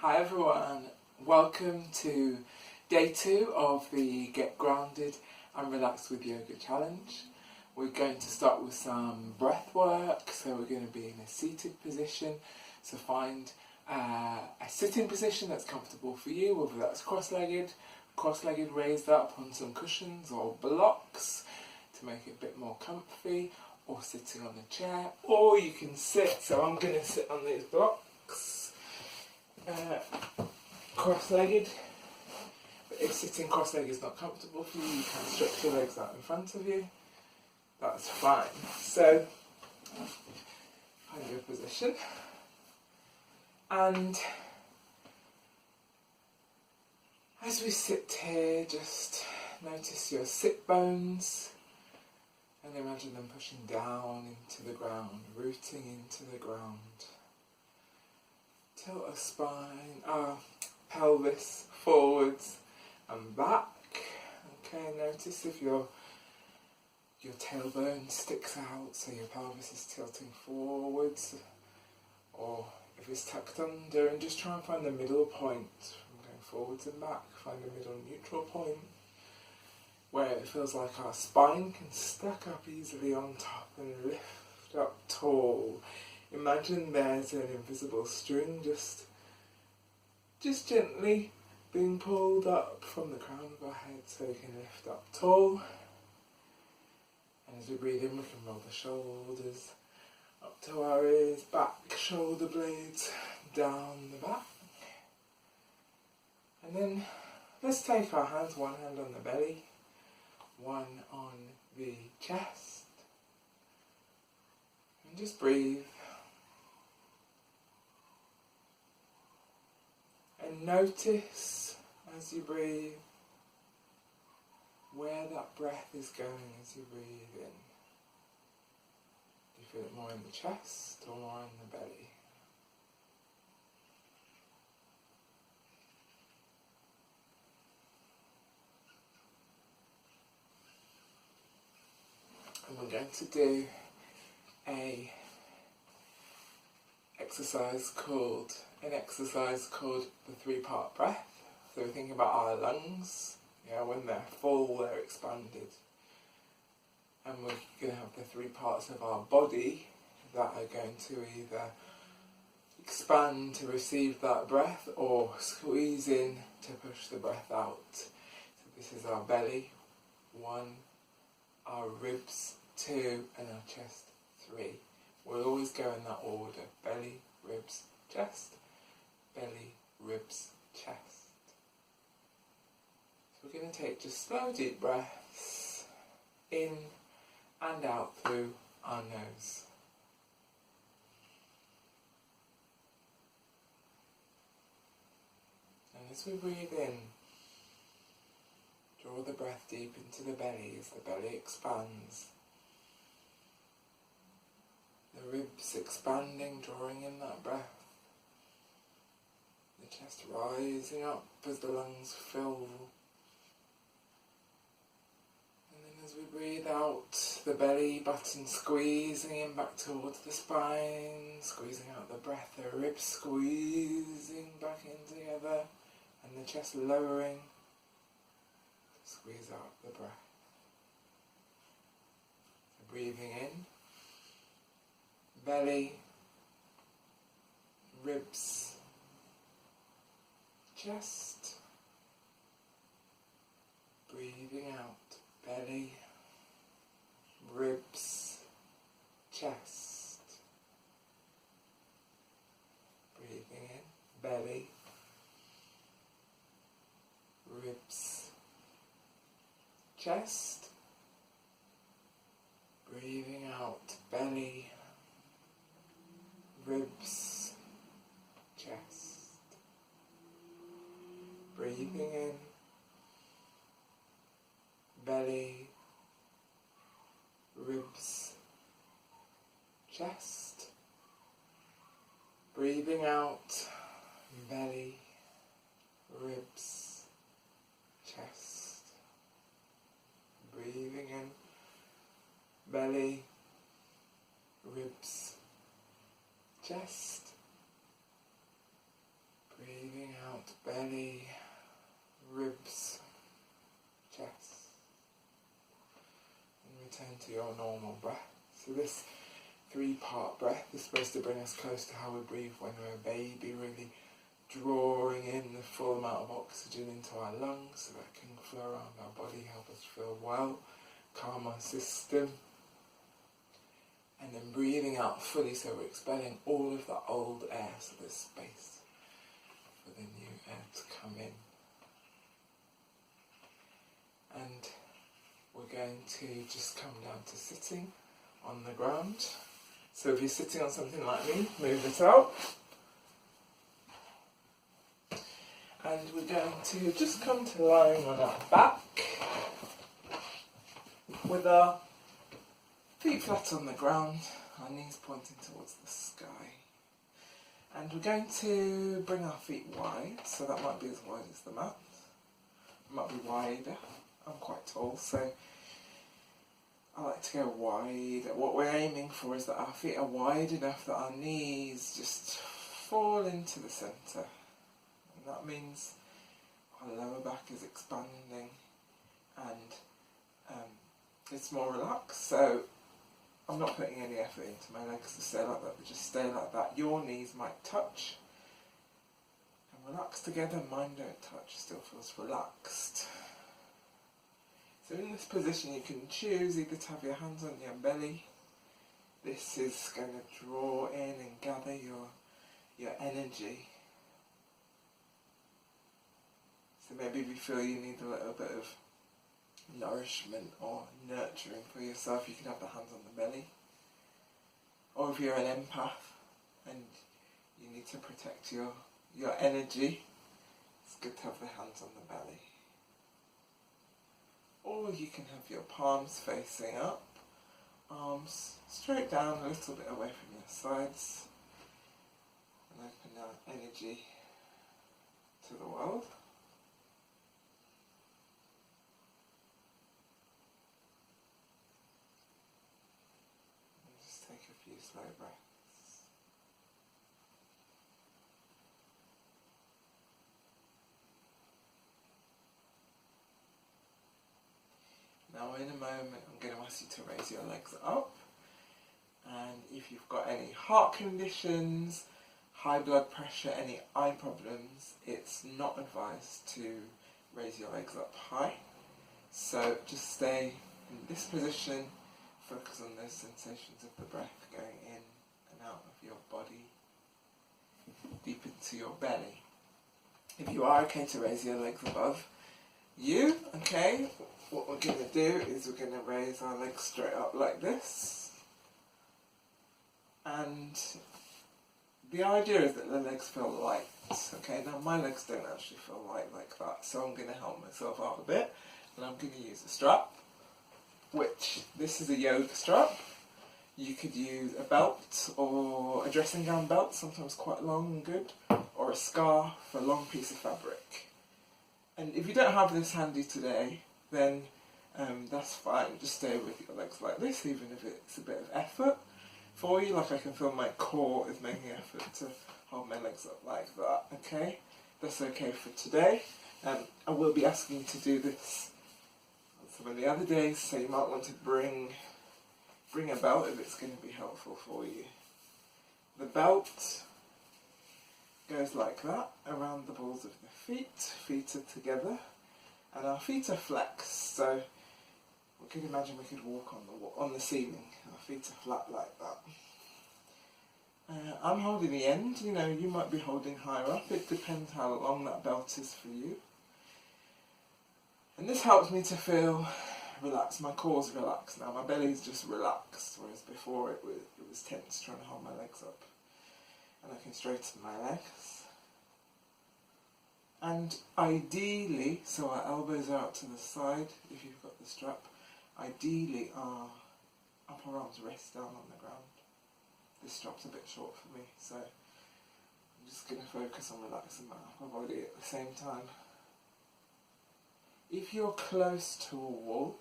Hi everyone, welcome to day 2 of the Get Grounded and Relax with Yoga challenge. We're going to start with some breath work, so we're going to be in a seated position. So find a sitting position that's comfortable for you, whether that's cross-legged raised up on some cushions or blocks to make it a bit more comfy, or sitting on a chair, or you can sit. So I'm going to sit on these blocks. Cross-legged, but if sitting cross-legged is not comfortable for you, you can stretch your legs out in front of you. That's fine. So, find your position, and as we sit here, just notice your sit bones, and imagine them pushing down into the ground, rooting into the ground. Tilt our spine, our pelvis forwards and back. Okay, notice if your tailbone sticks out, so your pelvis is tilting forwards, or if it's tucked under, and just try and find the middle point from going forwards and back. Find the middle neutral point where it feels like our spine can stack up easily on top and lift up tall. Imagine there's an invisible string just gently being pulled up from the crown of our head so we can lift up tall. And as we breathe in, we can roll the shoulders up to our ears, back shoulder blades, down the back. And then let's take our hands, one hand on the belly, one on the chest, and just breathe. And notice as you breathe where that breath is going as you breathe in. Do you feel it more in the chest or more in the belly? And we're going to do an exercise called the 3-part breath. So we're thinking about our lungs, when they're full, they're expanded. And we're going to have the 3 parts of our body that are going to either expand to receive that breath or squeeze in to push the breath out. So this is our belly, 1, our ribs, 2, and our chest, 3. We'll always go in that order: belly, ribs, chest, belly, ribs, chest. So we're going to take just slow, deep breaths in and out through our nose. And as we breathe in, draw the breath deep into the belly as the belly expands. The ribs expanding, drawing in that breath. The chest rising up as the lungs fill. And then as we breathe out, the belly button squeezing in back towards the spine, squeezing out the breath, the ribs squeezing back in together, and the chest lowering to squeeze out the breath. So breathing in, belly, ribs, chest. Breathing out, belly, ribs, chest. Breathing in, belly, ribs, chest. Breathing out, belly, ribs, chest. Breathing in, belly, ribs, chest. Breathing out, belly, ribs, chest. Breathing in, belly, ribs, chest. Breathe breathing out belly, ribs, chest, and return to your normal breath. So this 3-part breath is supposed to bring us close to how we breathe when we're a baby, really drawing in the full amount of oxygen into our lungs so that it can flow around our body, help us feel well, calm our system. And then breathing out fully, so we're expelling all of the old air, so there's space for the new air to come in. And we're going to just come down to sitting on the ground. So if you're sitting on something like me, move it out. And we're going to just come to lying on our back with our feet flat on the ground, our knees pointing towards the sky. And we're going to bring our feet wide, so that might be as wide as the mat. It might be wider. I'm quite tall, so I like to go wide. What we're aiming for is that our feet are wide enough that our knees just fall into the centre. And that means our lower back is expanding and it's more relaxed. So I'm not putting any effort into my legs to stay like that, but just stay like that. Your knees might touch and relax together. Mine don't touch, still feels relaxed. So in this position you can choose either to have your hands on your belly. This is going to draw in and gather your energy. So maybe if you feel you need a little bit of nourishment or nurturing for yourself, you can have the hands on the belly. Or if you're an empath and you need to protect your energy, it's good to have the hands on the belly. Or you can have your palms facing up, arms straight down, a little bit away from your sides, and open our energy to the world. Take a few slow breaths. Now in a moment I'm going to ask you to raise your legs up, and if you've got any heart conditions, high blood pressure, any eye problems, it's not advised to raise your legs up high. So just stay in this position. Focus on those sensations of the breath going in and out of your body, deep into your belly. If you are okay to raise your legs above you, okay, what we're going to do is we're going to raise our legs straight up like this. And the idea is that the legs feel light, okay? Now my legs don't actually feel light like that, so I'm going to help myself out a bit, and I'm going to use a strap. Which, this is a yoga strap. You could use a belt or a dressing gown belt, sometimes quite long and good, or a scarf, a long piece of fabric. And if you don't have this handy today, then that's fine. Just stay with your legs like this, even if it's a bit of effort for you. Like I can feel my core is making effort to hold my legs up like that, okay? That's okay for today. I will be asking you to do this some of the other days, so you might want to bring a belt if it's going to be helpful for you. The belt goes like that around the balls of the feet. Feet are together and our feet are flexed, so we could imagine we could walk on the ceiling. Our feet are flat like that. I'm holding the end. You know, you might be holding higher up. It depends how long that belt is for you. And this helps me to feel relaxed. My core's relaxed now. My belly's just relaxed, whereas before it was tense trying to hold my legs up. And I can straighten my legs. And ideally, so our elbows are out to the side, if you've got the strap, ideally our upper arms rest down on the ground. This strap's a bit short for me, so I'm just going to focus on relaxing my upper body at the same time. If you're close to a wall,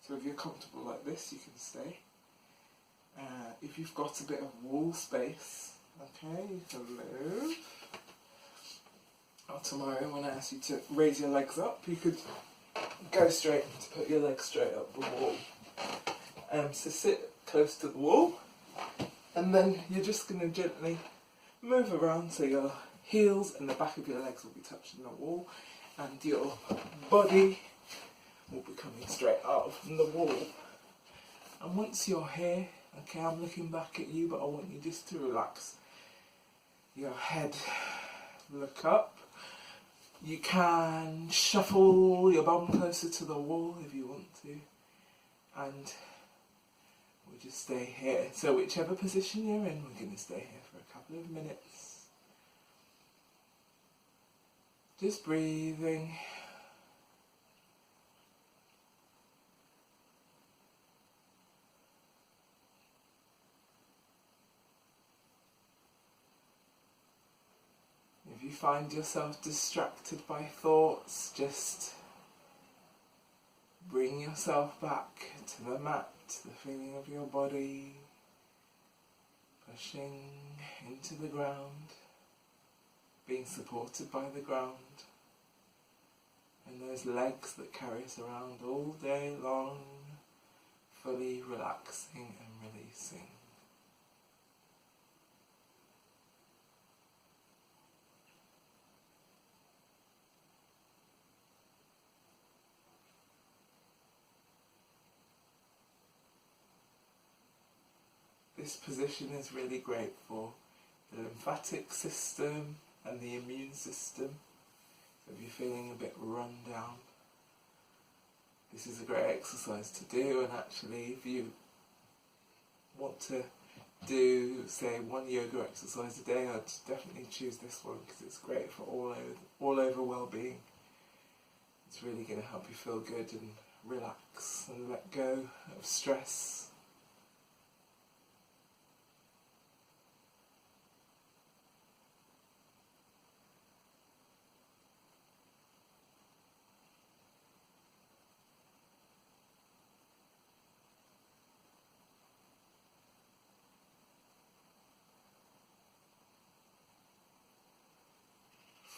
so if you're comfortable like this, you can stay. If you've got a bit of wall space, okay, you can move. Or tomorrow when I ask you to raise your legs up, you could go straight to put your legs straight up the wall. So sit close to the wall, and then you're just going to gently move around so your heels and the back of your legs will be touching the wall, and your body will be coming straight out from the wall. And once you're here, okay, I'm looking back at you, but I want you just to relax your head, look up. You can shuffle your bum closer to the wall if you want to, and we'll just stay here. So whichever position you're in, we're going to stay here for a couple of minutes. Just breathing. If you find yourself distracted by thoughts, just bring yourself back to the mat, to the feeling of your body, pushing into the ground, being supported by the ground, and those legs that carry us around all day long, fully relaxing and releasing. This position is really great for the lymphatic system and the immune system. So if you're feeling a bit run down, this is a great exercise to do. And actually, if you want to do, say, one yoga exercise a day, I'd definitely choose this one because it's great for all over well-being. It's really going to help you feel good and relax and let go of stress.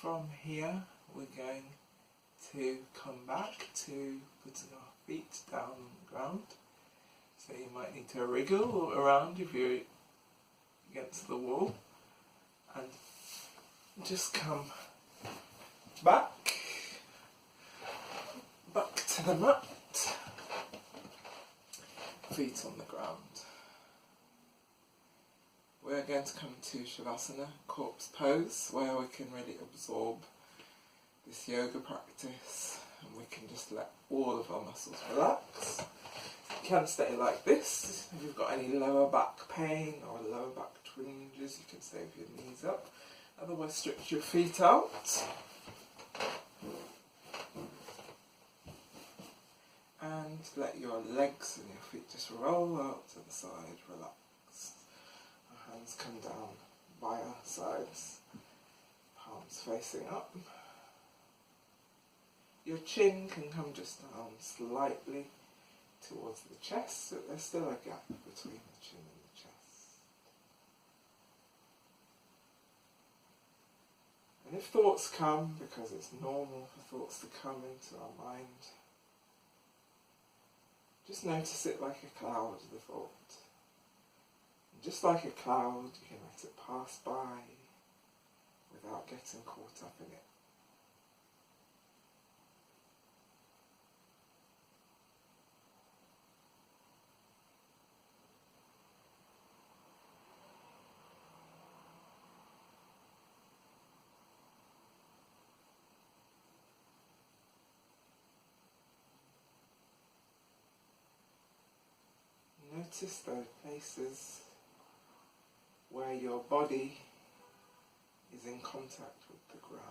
From here, we're going to come back to putting our feet down on the ground. So you might need to wriggle around if you're against the wall. And just come back to the mat, feet on the ground. We're going to come to Shavasana, corpse pose, where we can really absorb this yoga practice and we can just let all of our muscles relax. You can stay like this. If you've got any lower back pain or lower back twinges, you can stay with your knees up. Otherwise, stretch your feet out. And let your legs and your feet just roll out to the side, relax. Hands come down by our sides, palms facing up. Your chin can come just down slightly towards the chest, but there's still a gap between the chin and the chest. And if thoughts come, because it's normal for thoughts to come into our mind, just notice it like a cloud, the thought. Just like a cloud, you can let it pass by without getting caught up in it. Notice those places where your body is in contact with the ground.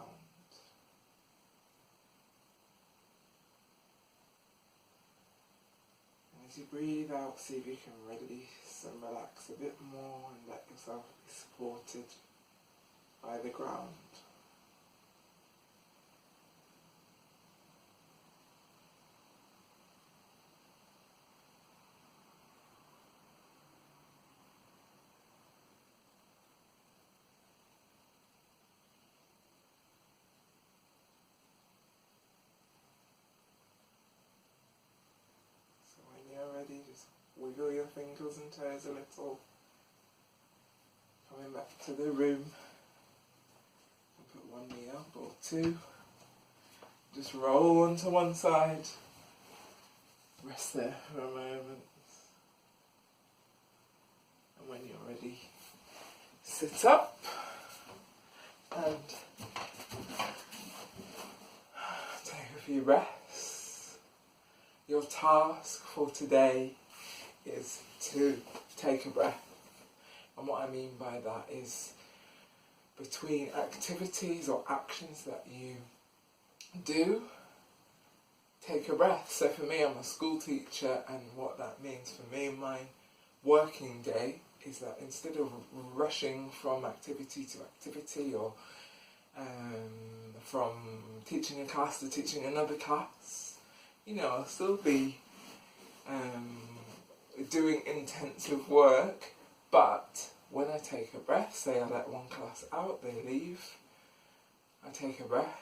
And as you breathe out, see if you can release and relax a bit more and let yourself be supported by the ground. your fingers and toes a little. Coming back to the room. Put one knee up or two. Just roll onto one side. Rest there for a moment. And when you're ready, sit up and take a few breaths. Your task for today is to take a breath. And what I mean by that is between activities or actions that you do, take a breath. So for me, I'm a school teacher, and what that means for me in my working day is that instead of rushing from activity to activity or from teaching a class to teaching another class, I'll still be doing intensive work, but when I take a breath, say I let one class out, they leave, I take a breath,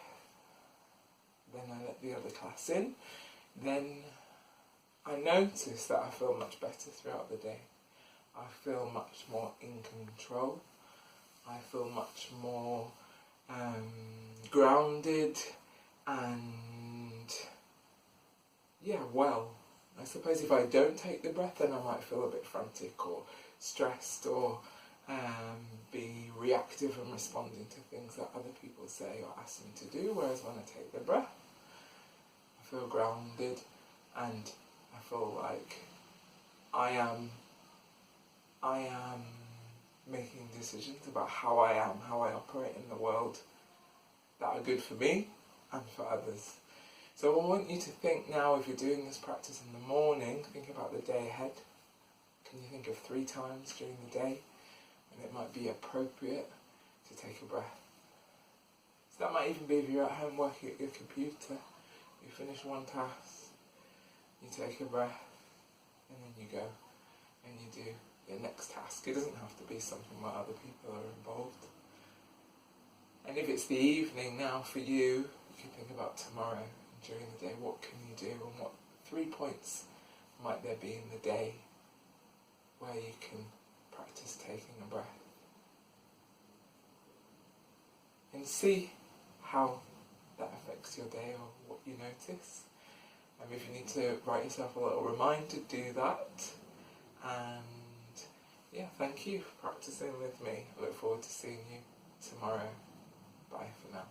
then I let the other class in, then I notice that I feel much better throughout the day. I feel much more in control. I feel much more grounded and, well. I suppose if I don't take the breath, then I might feel a bit frantic or stressed or be reactive and responding to things that other people say or ask me to do, whereas when I take the breath, I feel grounded and I feel like I am making decisions about how I operate in the world that are good for me and for others. So I want you to think now, if you're doing this practice in the morning, think about the day ahead. Can you think of 3 times during the day when it might be appropriate to take a breath? So that might even be if you're at home working at your computer, you finish one task, you take a breath, and then you go and you do your next task. It doesn't have to be something where other people are involved. And if it's the evening now for you, you can think about tomorrow and during the day, what can you do and what 3 points might there be in the day where you can practice taking a breath. And see how that affects your day or what you notice. And if you need to write yourself a little reminder, do that. And thank you for practicing with me. I look forward to seeing you tomorrow. Bye for now.